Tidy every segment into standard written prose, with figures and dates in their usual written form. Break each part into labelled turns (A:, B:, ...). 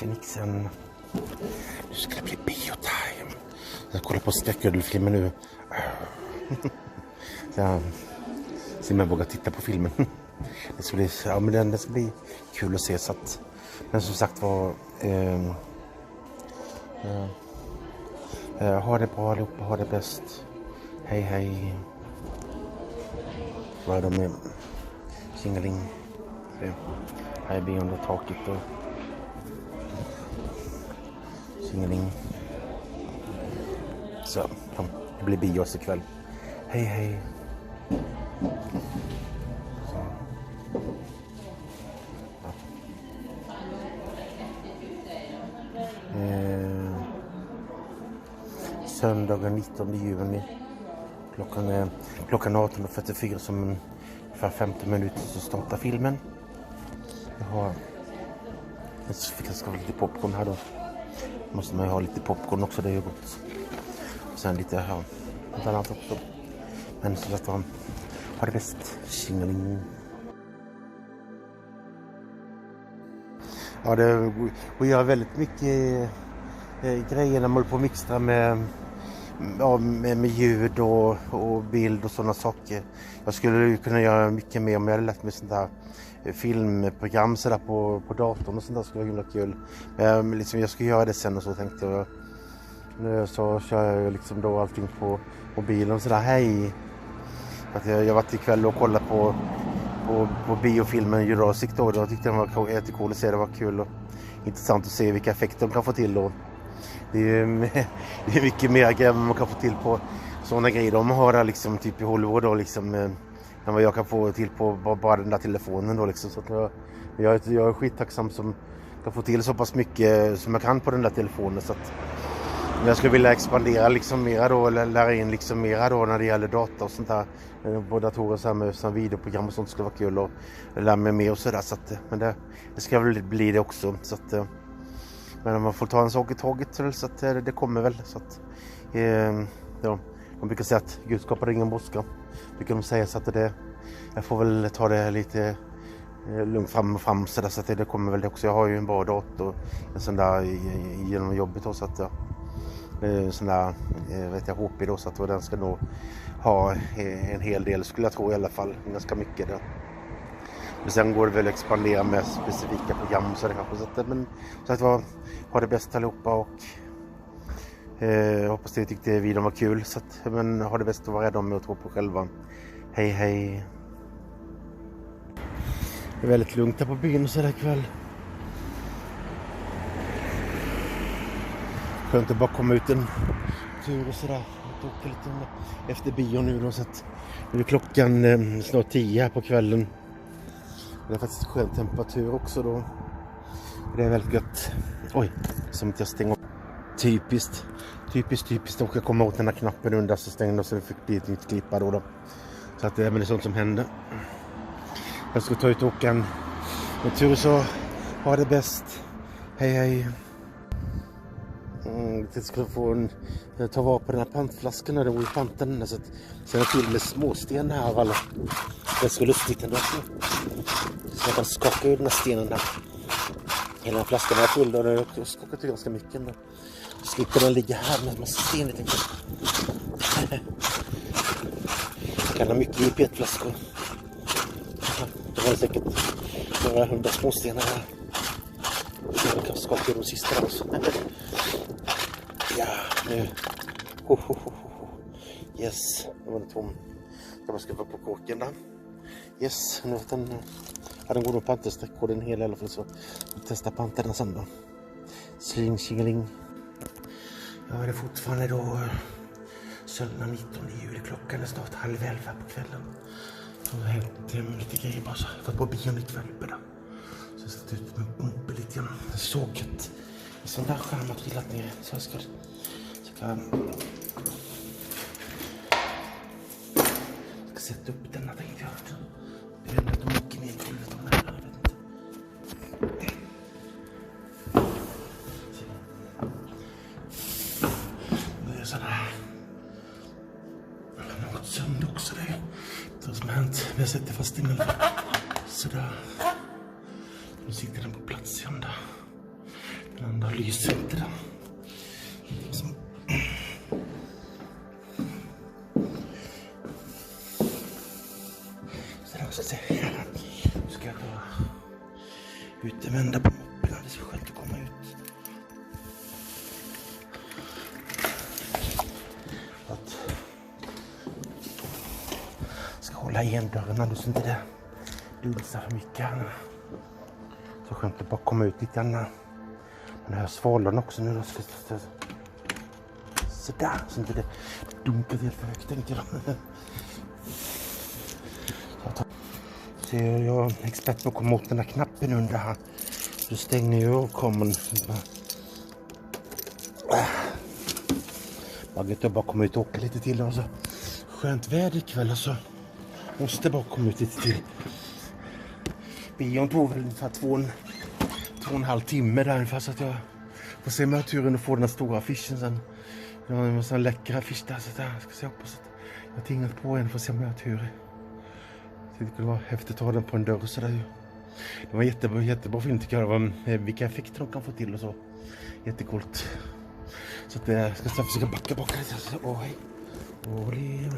A: Tjenixen. Nu ska det bli biotime. Jag kollar på skräckfilmen nu. Så jag vågar titta på filmen. Det ska bli, ja, men det ska bli kul att se. Så att, men som sagt var... ha det bra allihopa, ha det bäst. Hej hej. Vad är de med? Singeling. Här är vi under taket och singeling. Så, det blir bios ikväll. Hej hej. Så. Ja. Söndagen 19 juni. Klockan 18:44 som för 15 minuter så startar filmen. Jag ska ha lite popcorn här då. Måste man ju ha lite popcorn också, det är ju gott. Och sen lite här, något annat också. Men så att ha det bäst. Tjingeling. Ja, och gör väldigt mycket grejer när man håller på att mixa med ljud och bild och sådana saker. Jag skulle kunna göra mycket mer om jag hade lärt mig sånt där filmprogram så där på datorn och sånt där, skulle vara himla kul. Men liksom jag ska göra det sen och så tänkte jag. Nu så kör jag liksom då allting på mobilen och sådär. Hej! Att jag har varit ikväll och kollat på biofilmen Jurassic då. Jag tyckte den var jättecool att se, det var kul och intressant att se vilka effekter de kan få till då. Det är mycket mer grejer man kan få till på sådana grejer de har där liksom typ i Hollywood då liksom än vad jag kan få till på bara den där telefonen då liksom. Så att jag är skittacksam som kan få till så pass mycket som jag kan på den där telefonen, så att jag skulle vilja expandera liksom mera då, eller lära in liksom mera då när det gäller data och sånt där på datorer så här med videoprogram och sånt, skulle vara kul och lära mig mer och sådär, så att men det ska väl bli det också, så att men man får ta en sak i taget så att det kommer väl, så att ja, de brukar säga att Gud skapar ingen brådska, brukar de säga, så att jag får väl ta det lite lugnt fram så där, så att det kommer väl det också. Jag har ju en bra dator, en sån där genom jobbet då, så att sån där HP då, så att den ska nog ha en hel del, skulle jag tro i alla fall, ganska mycket där. Men sen går det väl att expandera med specifika program så det kanske, så att, men så att ha det bäst allihopa och hoppas ni tyckte videon var kul, så att, men ha det bäst och vara rädda om er och tro på själva. Hej hej. Det är väldigt lugnt här på byn så där kväll. Skönt att bara komma ut en tur och sådär. Jag åker lite efter bio nu då, så att nu är klockan snart 10 här på kvällen. Det är faktiskt skön temperatur också då. Det är väldigt gött. Oj, som inte jag stänger upp. Typiskt. Och jag kommer åt den här knappen under så stängde, så det fick bli ett nytt klippa då. Så att det är sånt som händer. Jag ska ta ut och åka en tur, så ha det bäst. Hej hej. Jag ska få ta vara på den här pantflaskan när det var i panten. Så att sen till med småsten här av alla. Det är så lustigt ändå. Så jag kan skaka ur den här stenen där. Hela den flaskan var full och det har skakat ur ganska mycket ändå. Så slipper den ligga här med en massa sten lite. Jag kan ha mycket i petflaskor. Det var säkert några 100 småstenar här. Jag kan skaka ur de sista där också. Ja, nu. Yes, det var en tom. Jag måste skriva på korken där. Yes, nu den går nog pantesträckkoden en hel i alla fall, så jag testar panterna sen då. Sling. Ja, det är fortfarande då söndag 19 juli, klockan är snart 10:30 på kvällen. Jag har hänt lite grejer bara så. Jag har varit på bion ikväll där. Så jag satt ut med bumper lite grann. Jag såg ett sån där skärm har trillat ner. Så jag ska sätta upp denna, tänkte jag. Det är ändå att de åker ner i golvet om det här, jag vet inte. Det är sån här. Jag har något sönder också, det är det som har hänt. Vi har sett det fast innan. Sådär. Nu sitter den på plats igen där. Den andra lyser inte den. Så. Så ska se här. Nu ska jag ta utvända på moppen. Det är så skönt att komma ut. Att ska hålla igen dörren så inte det dulsar för mycket här nu. Så skönt att bara komma ut lite grann. Den här svalorna också nu då ska sådär så inte det dunkar helt för högt tänkte jag. Så jag är expert på att komma åt den här knappen under här. Så stänger jag och kommer. Bara komma ut och åka lite till. Och så. Skönt väder ikväll och så måste bara komma ut lite till. Bion tog väl ungefär 2,5 timme där ungefär så att jag får se med turen och få den här stora affischen sen. Det var en sån läcker affisch där så där ska se hoppas att jag har tingat på en för att se med jag tur. Det skulle vara häftigt att ta den på en dörr så där ju. Det var jättebra film tycker jag. Det var vilka effekter de kan få till och så. Jättekult. Så att jag ska försöka backa bak lite. Åh hej. Oli.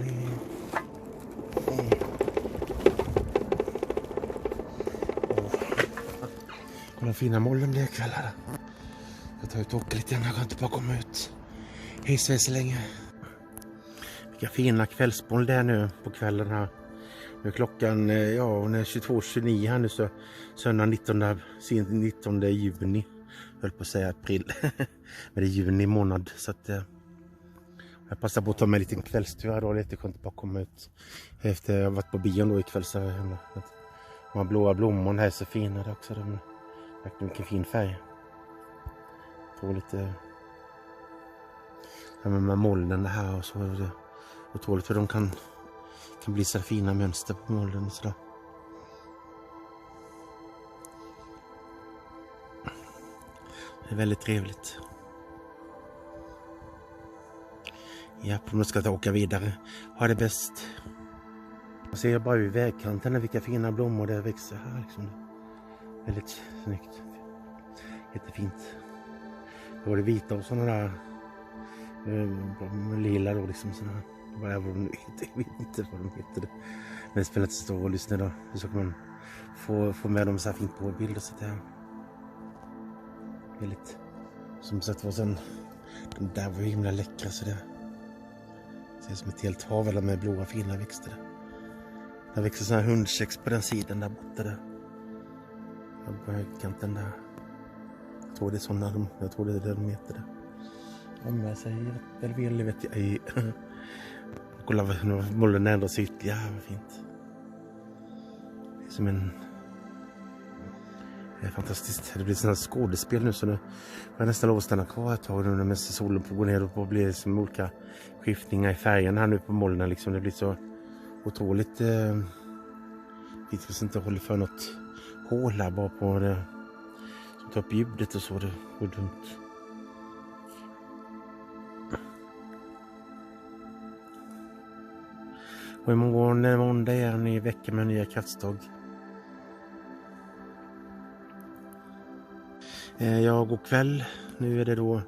A: Den fina mollen blir ikväll här. Jag tar ut och åker lite grann. Jag kan inte bara komma ut. Hej så länge. Vilka fina kvällsmål det är nu på kvällen här. Nu är klockan, hon är 22:29 här nu så söndag 19 juni. Jag höll på att säga april. Men det är juni månad så att jag passar på att ta med en liten kvällstur här då. Lite skönt att bara komma ut. Efter jag har varit på bion då ikväll så de här blåa blommorna här är så fina där också. De verkligen vilken fin färg. Jag tror lite med molnen här och så. Otroligt hur de kan bli så fina mönster på molnen och sådär. Det är väldigt trevligt. Ja, nu ska jag åka vidare. Ha det bäst. Jag ser bara vid vägkanten vilka fina blommor det växer här liksom. Väldigt snyggt. Jättefint. Då var det vita och sådana där lila då liksom sådana här. Jag vet inte vad de heter. Men det spelar inte så stor roll just nu då. Så kan man få med dem så här fint på bilder så att det är väldigt som sagt var sen de där var himla läckra så det ser som ett helt hav eller med blåa fina växter. Där växer sådana här hundkex på den sidan där borta där. På högkanten där. Jag tror det är sådana jag tror det är det de heter där. Om jag säger väl vet jag ej. Kolla vad molnen ändrar sig ytterligare. Ja, vad fint. Det är som det är fantastiskt. Det blir sådana skådespel nu så nu får jag nästan lov att stanna kvar ett tag nu när solen går ner och blir som olika skiftningar i färgen här nu på molnen liksom. Det blir så otroligt vi ska inte hålla för något hål här bara på det som tar upp ljudet och så det går dumt. Och imorgon måndag är en ny vecka med nya krafttag. Ja, god kväll. Nu är det då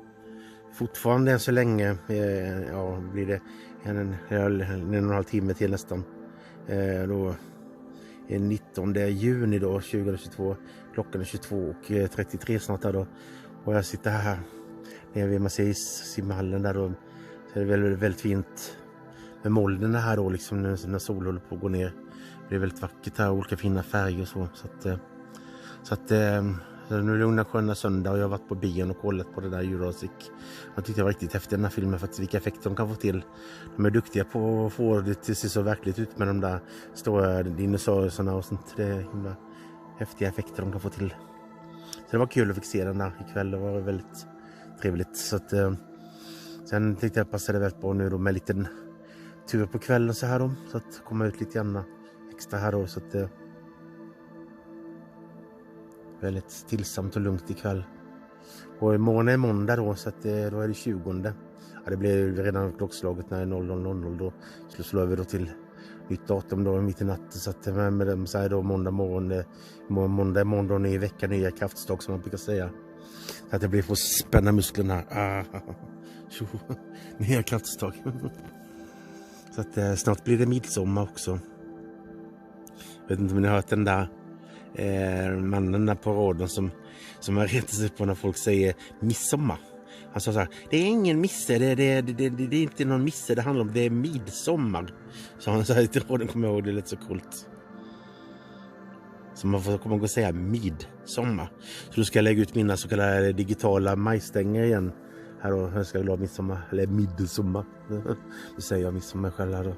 A: fortfarande än så länge. Blir det en och en halv timme till nästan. Då är 19 juni då 2022. Klockan är 22:33 snart där då. Och jag sitter här nere vid simhallen där då. Så är det väldigt fint. Med molnen här då liksom när solen håller på att gå ner. Det är väldigt vackert här, olika fina färger och så. Så att nu är det lugna sköna söndag och jag har varit på bion och kollat på det där Jurassic. Jag tyckte det var riktigt häftigt den här filmen för att vilka effekter de kan få till. De är duktiga på att få det till sig så verkligt ut med de där stora dinosaurierna och sånt. Det är himla häftiga effekter de kan få till. Så det var kul att fick se den där ikväll, det var väldigt trevligt. Så att, sen tyckte jag passade väldigt bra nu då med liten tur på kvällen så här då. Så att komma ut lite grann extra här då så att väldigt stillsamt och lugnt ikväll. Och imorgon är måndag då så att då är det 20. Ja, det blir redan klockslaget när det är 00:00 då slår över då till nytt datum då mitt i natten så att med dem så här då måndag morgon i veckan nya krafttag som man brukar säga. Så att jag blir på spänna musklerna. Nya kraftstag. Så att snart blir det midsommar också. Jag vet inte om ni har hört den där mannen där på raden som har retat sig på när folk säger midsommar. Han sa så här: det är ingen misse, det är inte någon misse, det handlar om det är midsommar. Så han sa till raden, kommer jag ihåg, det är lite så coolt. Så man får komma och säga midsommar. Så då ska jag lägga ut mina så kallade digitala majstänger igen. Här då, jag ska glad midsommar, eller midsommar. Det säger jag midsommar själv här då.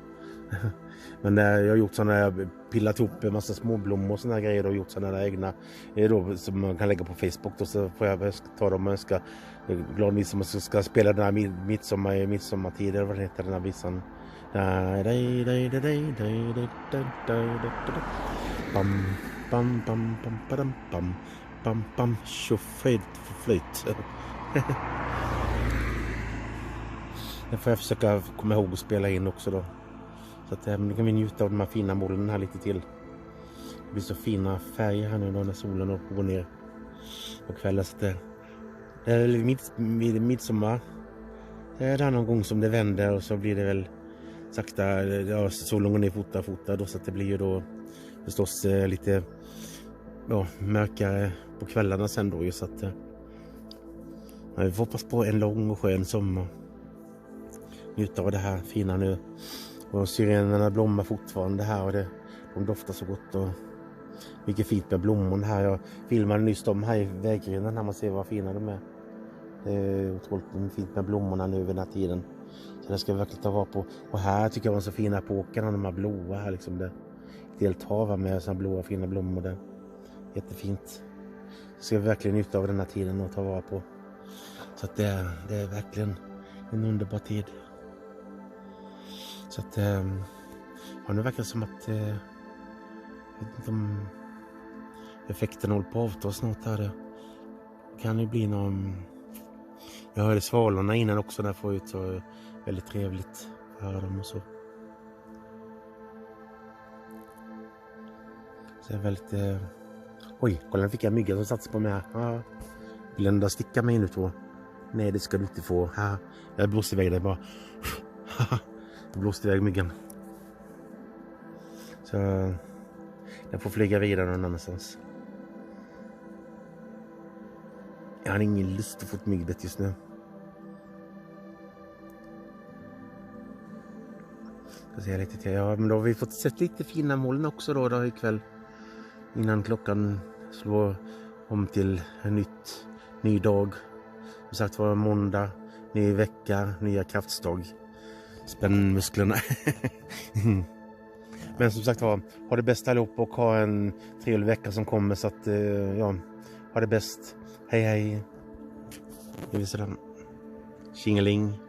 A: Men jag har gjort sådana, jag pillat ihop en massa småblommor och sådana grejer och gjort sådana egna då, som man kan lägga på Facebook. Och så får jag ta dem och önska glad midsommar, så ska spela den här midsommartid, eller vad det heter, den här visan. Bam, bam, bam, bam, bam, bam, bam, bam, flöjt. Det får jag försöka komma ihåg att spela in också då. Så att nu kan vi njuta av de här fina molnen här lite till. Det blir så fina färger här nu då när solen håller på att gå ner på kvällen. Så det är midsommar. Det är där någon gång som det vänder och så blir det väl sakta, ja, solen går ner fota då, så att det blir ju då förstås lite mörkare på kvällarna sen då. Så att jag hoppas på en lång och skön sommar. Njuta av det här fina nu. Och syrenerna blommar fortfarande här och de doftar så gott och mycket fint med blommorna här. Jag filmade nyss de här i vägrenen när man ser vad fina de är. Det är otroligt fint med blommorna nu vid den här tiden. Så det ska vi verkligen ta vara på. Och här tycker jag var så fina på åkarna, de här blåa här liksom. Det är ett helt hav med sådana blåa fina blommor där. Jättefint. Så ska vi verkligen njuta av den här tiden och ta vara på. Så att det är verkligen en underbar tid. Så att nu verkar det som att jag vet inte om effekten håller på att avta snart här. Det kan ju bli någon. Jag hörde svalorna innan också där förut, så väldigt trevligt att höra dem och så. Så jag är väldigt oj, kolla, nu fick jag mygga som satt på mig här. Ja. Vill den där sticka mig nu två? Nej, det ska du inte få. Jag blåste iväg det bara. Jag blåste iväg myggan. Så jag får flyga vidare någon annanstans. Jag har ingen lust att få ett myggbett just nu. Jag ser lite till. Ja, men då har vi fått sett lite fina moln också då ikväll. Innan klockan slår om till en ny dag. Som sagt var måndag, ny vecka, nya kraftstag. Spänn musklerna. Men som sagt var, ha det bäst allihop och ha en trevlig vecka som kommer. Så att, ha det bäst. Hej hej. Det vill säga tjingeling.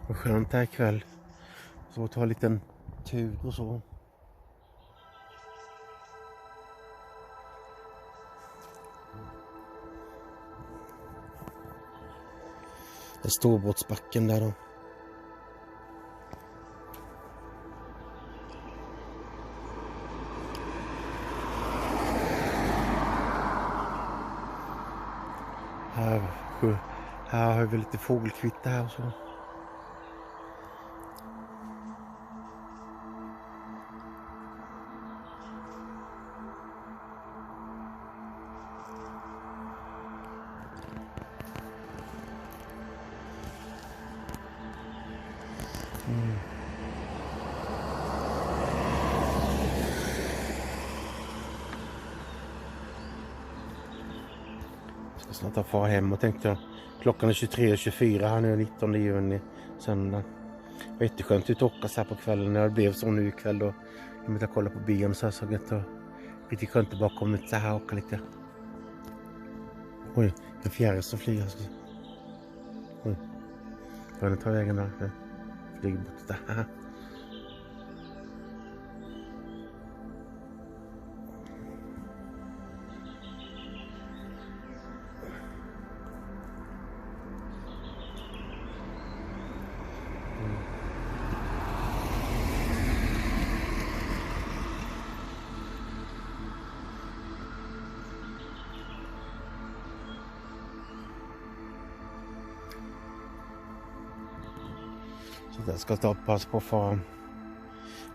A: Och skönt här ikväll. Så ta en liten tur och så. Det är Storbåtsbacken där då. Här har vi lite fågelkvitter här och så. Jag ska snart fara hem och tänkte jag, klockan är 23:24 här nu 19 juni söndag. Det var jätteskönt ut att åka så här på kvällen när det blev så nu ikväll då. Jag måste kolla på bion så här så gött och lite skönt att bara komma ut så här och åka lite. Oj, en fjäril som flyger. Oj, jag tar vägen där. Flyger bort där. Så jag ska ta pass på att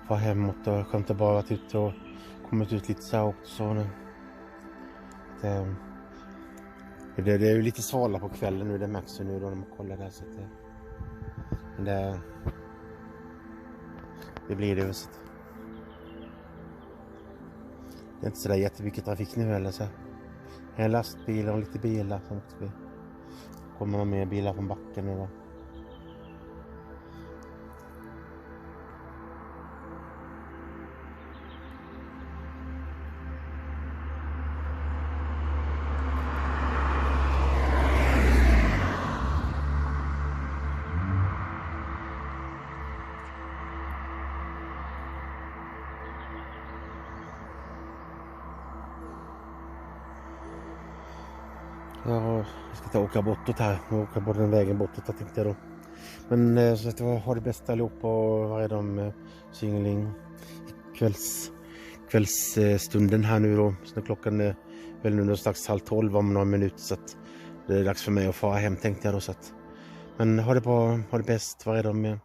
A: få hemåt och skönt bara varit ute och kommit ut lite så här också nu. Det är ju lite svala på kvällen nu, det märks ju nu då när man kollar där så att men det blir det ju så att, det är inte så där jättemycket trafik nu eller så. En lastbil och lite bilar som också kommer med bilar från backen nu då. Ja, jag ska åka bortåt här. Åka på den vägen bortåt tänkte jag då. Men så att jag har det bästa allihop och vad är de singling kvällsstunden här nu då. Så klockan är väl nu strax 11:30 om några minuter så att det är dags för mig att fara hem tänkte jag då så att. Men ha det bra, ha det bäst, vad är de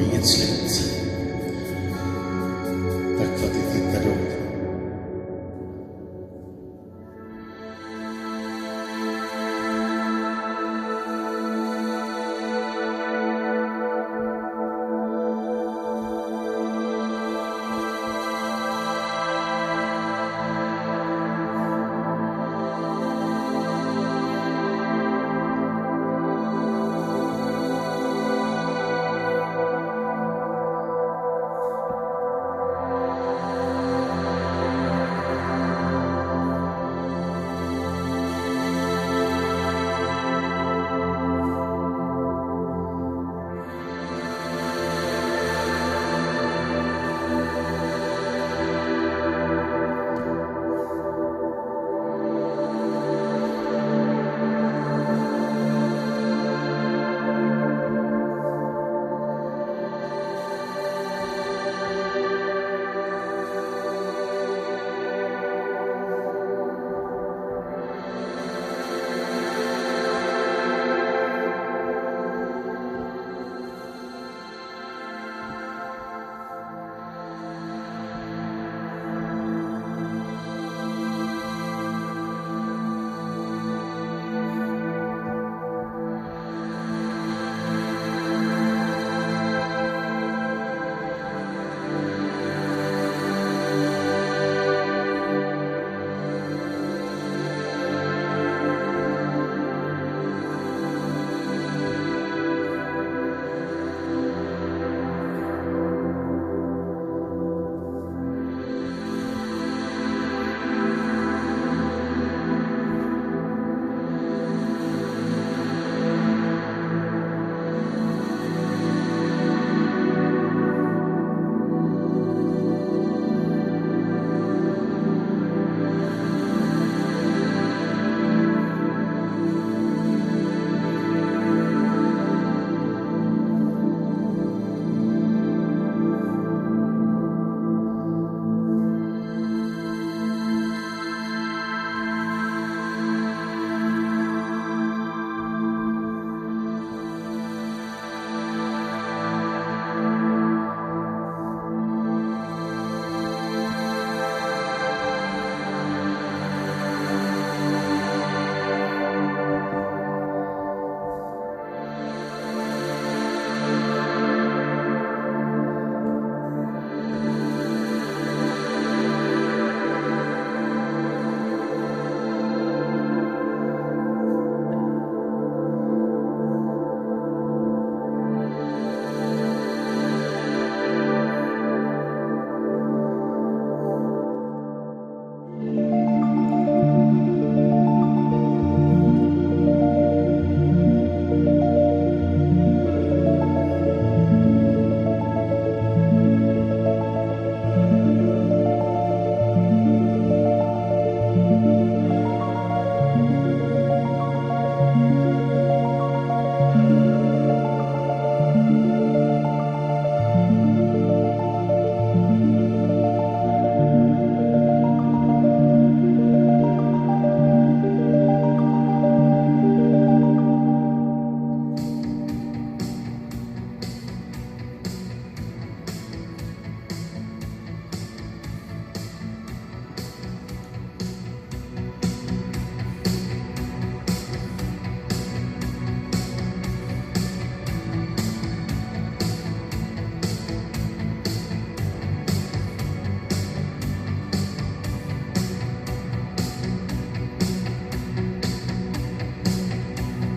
B: inget slut.